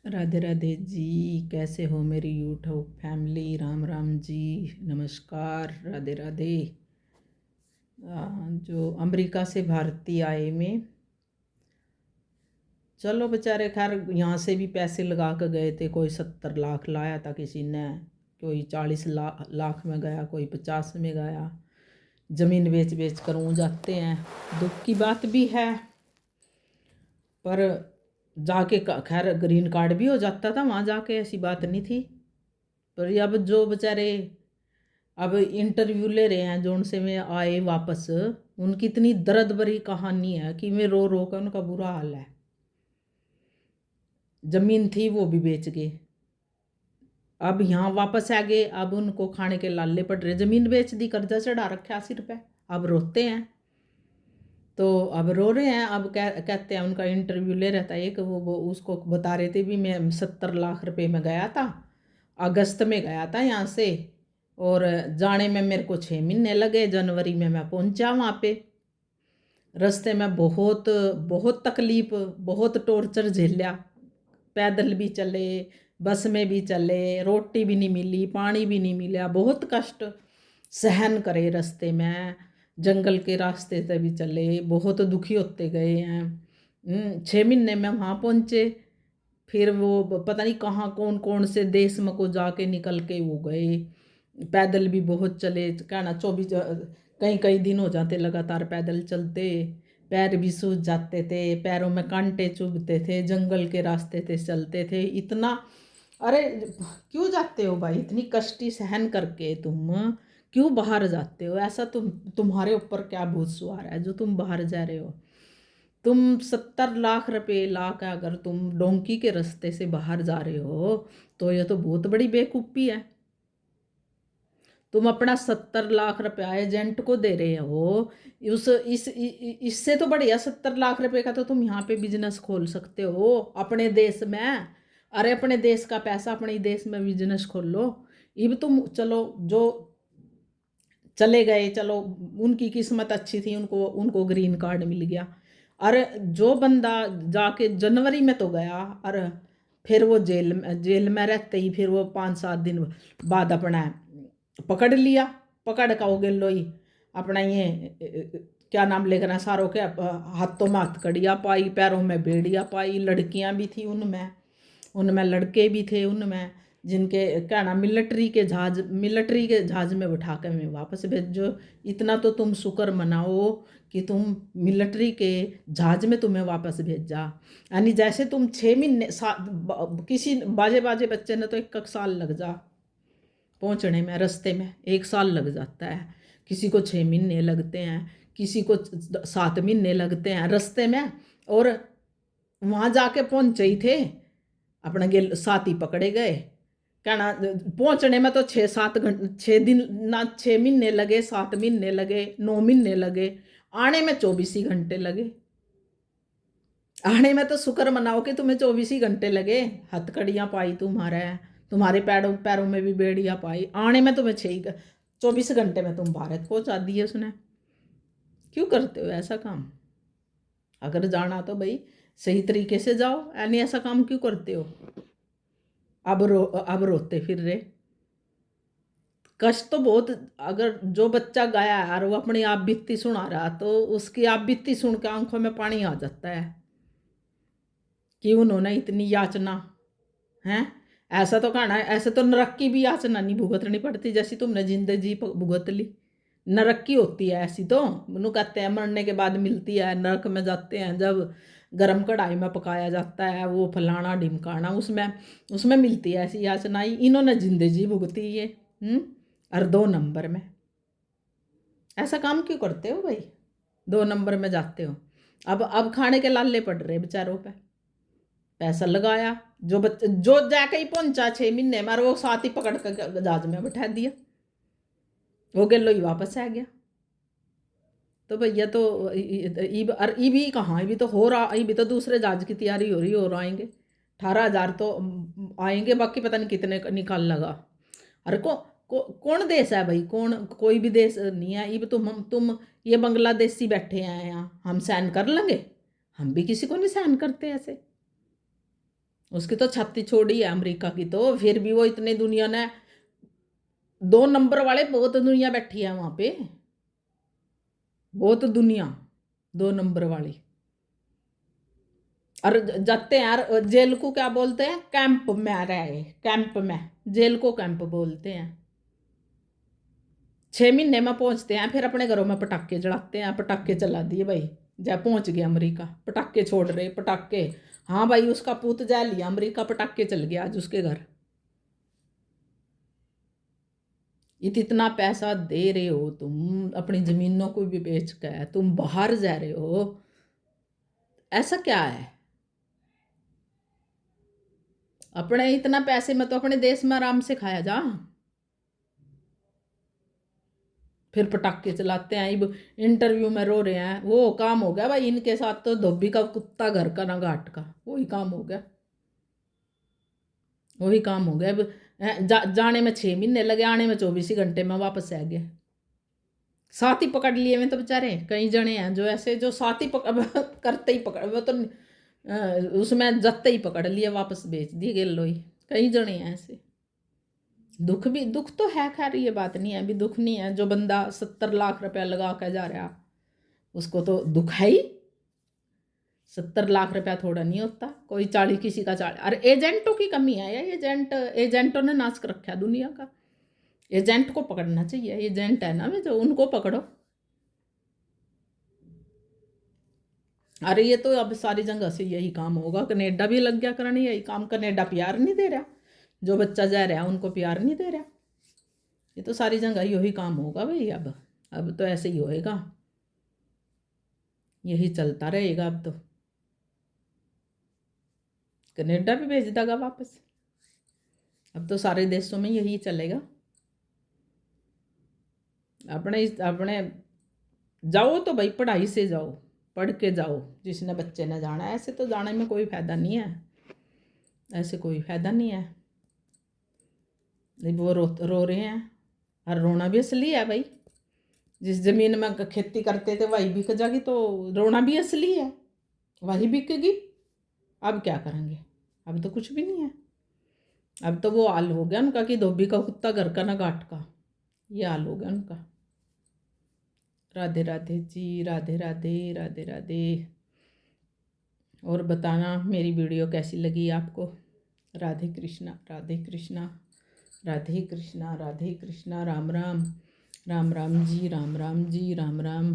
राधे राधे जी। कैसे हो मेरी यूट्यूब फैमिली? राम राम जी, नमस्कार, राधे राधे। जो अमेरिका से भारतीय आए में, चलो बेचारे खैर यहाँ से भी पैसे लगा कर गए थे। कोई 70 लाख लाया था किसी ने, कोई 40 लाख में गया, कोई 50 में गया। ज़मीन बेच बेच कर ऊँ जाते हैं। दुख की बात भी है, पर जाके खैर ग्रीन कार्ड भी हो जाता था वहाँ जाके, ऐसी बात नहीं थी। पर अब जो बेचारे अब इंटरव्यू ले रहे हैं जो उनसे में आए वापस, उनकी इतनी दर्द भरी कहानी है कि मैं रो रो कर उनका बुरा हाल है। जमीन थी वो भी बेच गए, अब यहाँ वापस आ गए। अब उनको खाने के लाले पड़ रहे, जमीन बेच दी, कर्जा चढ़ा रखे 80 रुपये। अब रोते हैं, तो अब रो रहे हैं। अब कहते हैं, उनका इंटरव्यू ले रहता है एक, वो उसको बता रहे थे भी मैं 70 लाख रुपए में गया था, अगस्त में गया था यहाँ से, और जाने में मेरे को 6 महीने लगे। जनवरी में मैं पहुँचा वहाँ पे। रास्ते में बहुत बहुत तकलीफ, बहुत टॉर्चर झेलिया। पैदल भी चले, बस में भी चले, रोटी भी नहीं मिली, पानी भी नहीं मिला, बहुत कष्ट सहन करे रास्ते में। जंगल के रास्ते से भी चले, बहुत दुखी होते गए हैं। 6 महीने में वहाँ पहुँचे। फिर वो पता नहीं कहाँ कौन कौन से देश में को जाके निकल के वो गए। पैदल भी बहुत चले, कहना 24 कई कई दिन हो जाते लगातार पैदल चलते। पैर भी सूज जाते थे, पैरों में कांटे चुभते थे, जंगल के रास्ते से चलते थे इतना। अरे क्यों जाते हो भाई, इतनी कष्टी सहन करके तुम क्यों बाहर जाते हो? ऐसा तुम्हारे ऊपर क्या भूत सवार है जो तुम बाहर जा रहे हो? तुम 70 लाख रुपए ला के अगर तुम डोंकी के रास्ते से बाहर जा रहे हो, तो ये तो बहुत बड़ी बेवकूफ़ी है। तुम अपना 70 लाख रुपया एजेंट को दे रहे हो। इससे तो बढ़िया 70 लाख रुपए का तो तुम यहाँ पे बिजनेस खोल सकते हो अपने देश में। अरे अपने देश का पैसा अपने ही देश में बिजनेस खोल लो। अब तुम चलो, जो चले गए, चलो उनकी किस्मत अच्छी थी, उनको उनको ग्रीन कार्ड मिल गया। अरे जो बंदा जाके जनवरी में तो गया, अरे फिर वो जेल में रहते ही फिर वो 5-7 दिन बाद अपना पकड़ लिया। पकड़ का हो गए लोई अपना ये क्या नाम लेकर सारों के हाथों में हथकड़ियाँ पाई, पैरों में बेड़ियाँ पाई। लड़कियां भी थी उनमें, उनमें लड़के भी थे उनमें, जिनके कहना मिलिट्री के जहाज में बिठा कर मैं वापस भेजो। इतना तो तुम शुक्र मनाओ कि तुम मिलिट्री के जहाज में तुम्हें वापस भेजा। यानी जैसे तुम 6 महीने किसी बाजे बाजे बच्चे ने तो 1 साल लग जा पहुंचने में, रास्ते में 1 साल लग जाता है। किसी को 6 महीने लगते हैं, किसी को 7 महीने लगते हैं रास्ते में। और वहाँ जाके पहुंचे ही थे, अपना गेल साथी पकड़े गए। कहना पहुंचने में तो 6-7 घंटे, 6 दिन ना, 6 महीने लगे, 7 महीने लगे, 9 महीने लगे। आने में 24 ही घंटे लगे। आने में तो शुक्र मनाओ कि तुम्हें 24 ही घंटे लगे। हथकड़ियाँ पाई तुम्हारे, तुम्हारे पैरों पैरों में भी बेड़ियाँ पाई। आने में तुम्हें 24 घंटे में तुम भारत पहुंचा दिए उसने। क्यों करते हो ऐसा काम? अगर जाना तो भाई सही तरीके से जाओ, यानी ऐसा काम क्यों करते हो? अब रोते फिर रहे। कष्ट तो बहुत। अगर जो बच्चा गया है और वो अपनी आप बीती सुना रहा, तो उसकी आप बीती सुन के आंखों में पानी आ जाता है कि उन्होंने इतनी याचना है। ऐसा तो कहना है, ऐसे तो नरक की भी याचना नहीं भुगतनी पड़ती जैसी तुमने जिंदगी भुगत ली। नरक की होती है ऐसी तो, मनु कहते हैं मरने के बाद मिलती है। नरक में जाते हैं जब गरम कढ़ाई में पकाया जाता है वो फलाना ढिमकाना, उसमें उसमें मिलती है ऐसी याचना। इन्होंने जिंदगी भुगती है। और 2 नंबर में ऐसा काम क्यों करते हो भाई? 2 नंबर में जाते हो। अब खाने के लाले पड़ रहे बेचारों पे। पैसा लगाया, जो बच्चे जो जाके ही पहुंचा 6 महीने में, और वो साथ ही पकड़ कर जहाज में बैठा दिया। वो गेलो ही वापस आ गया। तो भैया तो ई भी कहाँ, भी तो हो रहा, ई भी तो दूसरे जहाज की तैयारी हो रही, और आएंगे 18,000 तो आएंगे, बाकी पता नहीं कितने निकाल लगा। अरे कौन देश है भाई? कौन? कोई भी देश नहीं है। ये तुम ये बांग्लादेशी बैठे हैं यहाँ, हम सहन कर लेंगे? हम भी किसी को नहीं सहन करते ऐसे। उसकी तो छाती छोड़ी है अमेरिका की, तो फिर भी वो इतने दुनिया ने 2 नंबर वाले बहुत दुनिया बैठी है वहाँ पे, बहुत दुनिया 2 नंबर वाली। और जाते हैं यार जेल को क्या बोलते हैं, कैंप में रहे, कैंप में, जेल को कैंप बोलते हैं। 6 महीने में पहुंचते हैं, फिर अपने घरों में पटाखे जलाते हैं, पटाखे चला दिए भाई, जा पहुंच गया अमेरिका, पटाखे छोड़ रहे पटाखे। हाँ भाई, उसका पूत जा लिया अमेरिका, पटाखे चल गया आज उसके घर। इतना पैसा दे रहे हो तुम, अपनी जमीनों को भी बेच कर तुम बाहर जा रहे हो, ऐसा क्या है? अपने इतना पैसे में तो अपने देश में आराम से खाया जा, फिर पटाखे चलाते हैं। अब इंटरव्यू में रो रहे हैं, वो काम हो गया भाई इनके साथ, तो धोबी का कुत्ता घर का ना घाट का, वही काम हो गया, वही काम हो गया। अब जाने में 6 महीने लगे, आने में 24 ही घंटे में वापस आ गए। साथ ही पकड़ लिए में तो बेचारे कई जने हैं जो ऐसे, जो साथ ही पकड़ करते ही पकड़, वो तो उसमें जत्ते ही पकड़ लिए, वापस बेच दिए गए लोई। कई जने हैं ऐसे। दुख भी, दुख तो है, खैर ये बात नहीं है, अभी दुख नहीं है। जो बंदा 70 लाख रुपया लगा कर जा रहा, उसको तो दुख है ही। 70 लाख रुपया थोड़ा नहीं होता, कोई 40, किसी का 40। अरे एजेंटों की कमी है यार, एजेंटों ने नाश कर रखा दुनिया का। एजेंट को पकड़ना चाहिए, एजेंट है ना वे जो, उनको पकड़ो। अरे ये तो अब सारी जगह से यही काम होगा, कनेडा भी लग गया करने यही काम। कनेडा प्यार नहीं दे रहा, जो बच्चा जा रहा है उनको प्यार नहीं दे रहा। ये तो सारी जगह यही काम होगा भाई। अब तो ऐसे ही होएगा, यही चलता रहेगा अब तो। कनेडा भी भेज देगा वापस, अब तो सारे देशों में यही चलेगा। अपने अपने जाओ तो भाई पढ़ाई से जाओ, पढ़ के जाओ, जिसने बच्चे ने जाना है। ऐसे तो जाने में कोई फायदा नहीं है, ऐसे कोई फायदा नहीं है। नहीं, वो रो रहे हैं, और रोना भी असली है भाई। जिस जमीन में खेती करते थे वही बिक जाएगी, तो रोना भी असली है, वही बिकेगी। अब क्या करेंगे, अब तो कुछ भी नहीं है। अब तो वो हाल हो गया उनका कि धोबी का कुत्ता घर का ना घाट का, ये हाल हो गया उनका। राधे राधे जी, राधे राधे, राधे राधे। और बताना मेरी वीडियो कैसी लगी आपको। राधे कृष्णा, राधे कृष्णा, राधे कृष्णा, राधे कृष्णा। राम राम, राम राम जी, राम राम जी, राम राम।